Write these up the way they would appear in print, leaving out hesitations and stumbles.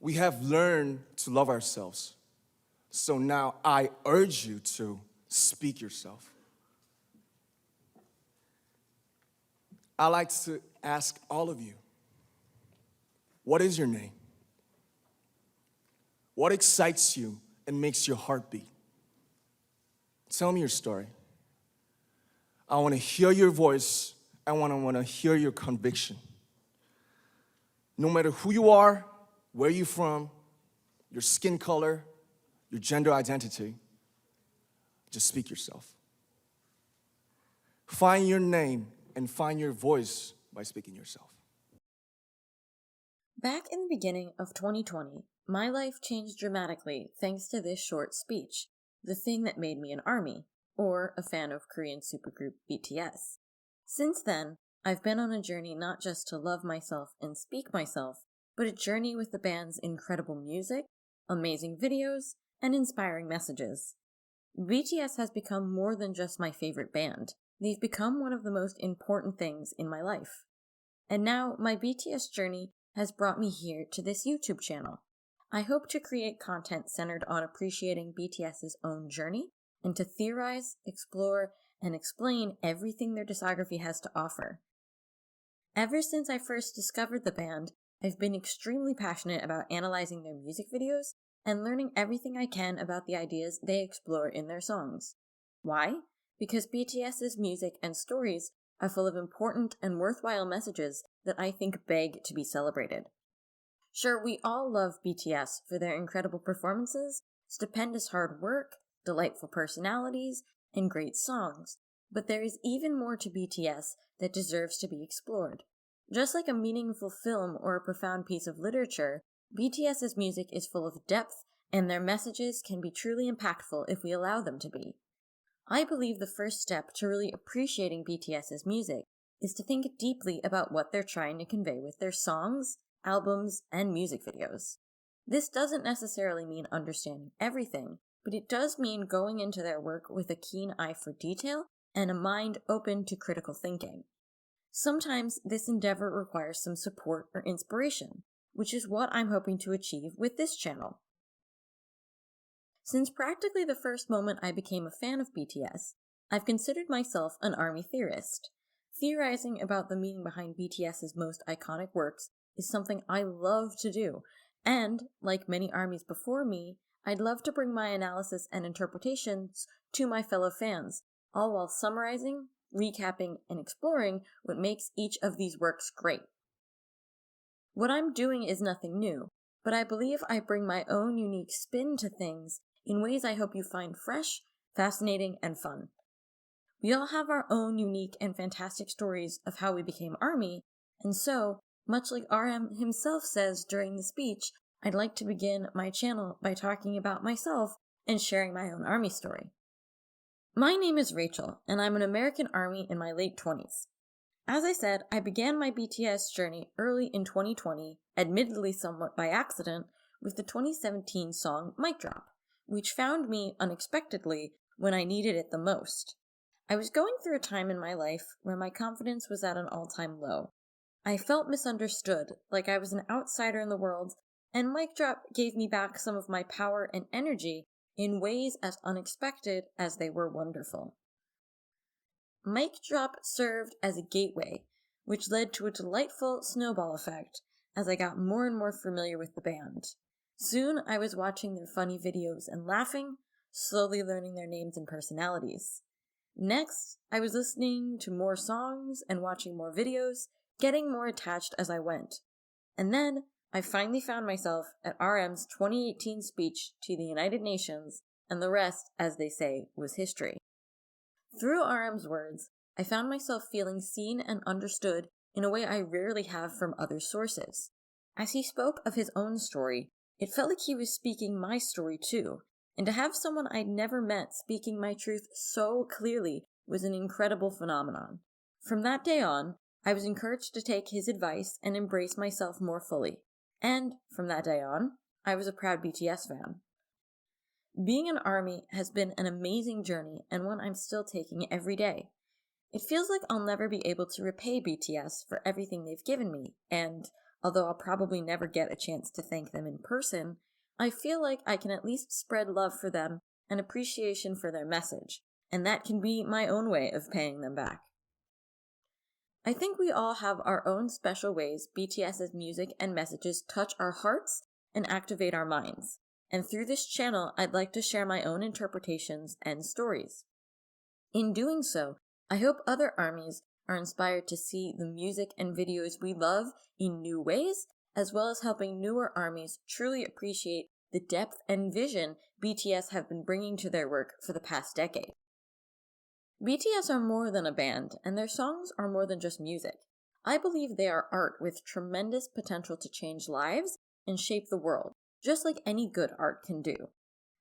We have learned to love ourselves. So now I urge you to speak yourself. I like to ask all of you, what is your name? What excites you and makes your heart beat? Tell me your story. I want to hear your voice. I want to hear your conviction. No matter who you are, where you're from, your skin color, your gender identity, just speak yourself. Find your name and find your voice by speaking yourself. Back in the beginning of 2020, my life changed dramatically thanks to this short speech, the thing that made me an ARMY, or a fan of Korean supergroup BTS. Since then, I've been on a journey not just to love myself and speak myself, but a journey with the band's incredible music, amazing videos, and inspiring messages. BTS has become more than just my favorite band. They've become one of the most important things in my life. And now, my BTS journey has brought me here to this YouTube channel. I hope to create content centered on appreciating BTS's own journey and to theorize, explore, and explain everything their discography has to offer. Ever since I first discovered the band, I've been extremely passionate about analyzing their music videos and learning everything I can about the ideas they explore in their songs. Why? Because BTS's music and stories are full of important and worthwhile messages that I think beg to be celebrated. Sure, we all love BTS for their incredible performances, stupendous hard work, delightful personalities, and great songs, but there is even more to BTS that deserves to be explored. Just like a meaningful film or a profound piece of literature, BTS's music is full of depth, and their messages can be truly impactful if we allow them to be. I believe the first step to really appreciating BTS's music is to think deeply about what they're trying to convey with their songs, albums, and music videos. This doesn't necessarily mean understanding everything, but it does mean going into their work with a keen eye for detail and a mind open to critical thinking. Sometimes this endeavor requires some support or inspiration, which is what I'm hoping to achieve with this channel. Since practically the first moment I became a fan of BTS, I've considered myself an ARMY theorist. Theorizing about the meaning behind BTS's most iconic works is something I love to do, and, like many ARMYs before me, I'd love to bring my analysis and interpretations to my fellow fans, all while summarizing, recapping, and exploring what makes each of these works great. What I'm doing is nothing new, but I believe I bring my own unique spin to things in ways I hope you find fresh, fascinating, and fun. We all have our own unique and fantastic stories of how we became ARMY, and so, much like RM himself says during the speech, I'd like to begin my channel by talking about myself and sharing my own ARMY story. My name is Rachel, and I'm an American ARMY in my late 20s. As I said, I began my BTS journey early in 2020, admittedly somewhat by accident, with the 2017 song Mic Drop, which found me unexpectedly when I needed it the most. I was going through a time in my life where my confidence was at an all-time low. I felt misunderstood, like I was an outsider in the world, and Mic Drop gave me back some of my power and energy in ways as unexpected as they were wonderful. Mic Drop served as a gateway, which led to a delightful snowball effect as I got more and more familiar with the band. Soon I was watching their funny videos and laughing, slowly learning their names and personalities. Next, I was listening to more songs and watching more videos, getting more attached as I went. And then, I finally found myself at RM's 2018 speech to the United Nations, and the rest, as they say, was history. Through RM's words, I found myself feeling seen and understood in a way I rarely have from other sources. As he spoke of his own story, it felt like he was speaking my story too, and to have someone I'd never met speaking my truth so clearly was an incredible phenomenon. From that day on, I was encouraged to take his advice and embrace myself more fully. And, from that day on, I was a proud BTS fan. Being an ARMY has been an amazing journey and one I'm still taking every day. It feels like I'll never be able to repay BTS for everything they've given me, and Although I'll probably never get a chance to thank them in person, I feel like I can at least spread love for them and appreciation for their message, and that can be my own way of paying them back. I think we all have our own special ways BTS's music and messages touch our hearts and activate our minds, and through this channel I'd like to share my own interpretations and stories. In doing so, I hope other ARMYs are inspired to see the music and videos we love in new ways, as well as helping newer ARMYs truly appreciate the depth and vision BTS have been bringing to their work for the past decade. BTS are more than a band, and their songs are more than just music. I believe they are art with tremendous potential to change lives and shape the world, just like any good art can do.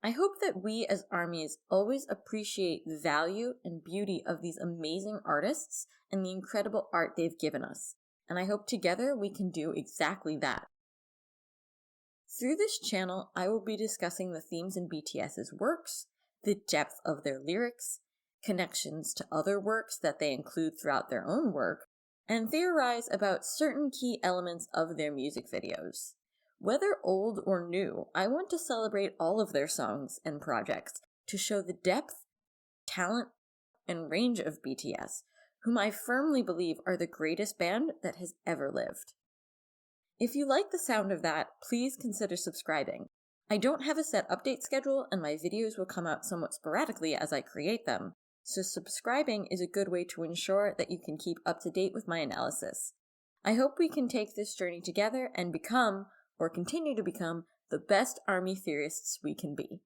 I hope that we as ARMYs always appreciate the value and beauty of these amazing artists and the incredible art they've given us, and I hope together we can do exactly that. Through this channel, I will be discussing the themes in BTS's works, the depth of their lyrics, connections to other works that they include throughout their own work, and theorize about certain key elements of their music videos. Whether old or new, I want to celebrate all of their songs and projects to show the depth, talent, and range of BTS, whom I firmly believe are the greatest band that has ever lived. If you like the sound of that, please consider subscribing. I don't have a set update schedule, and my videos will come out somewhat sporadically as I create them, so subscribing is a good way to ensure that you can keep up to date with my analysis. I hope we can take this journey together and become, or continue to become, the best ARMY theorists we can be.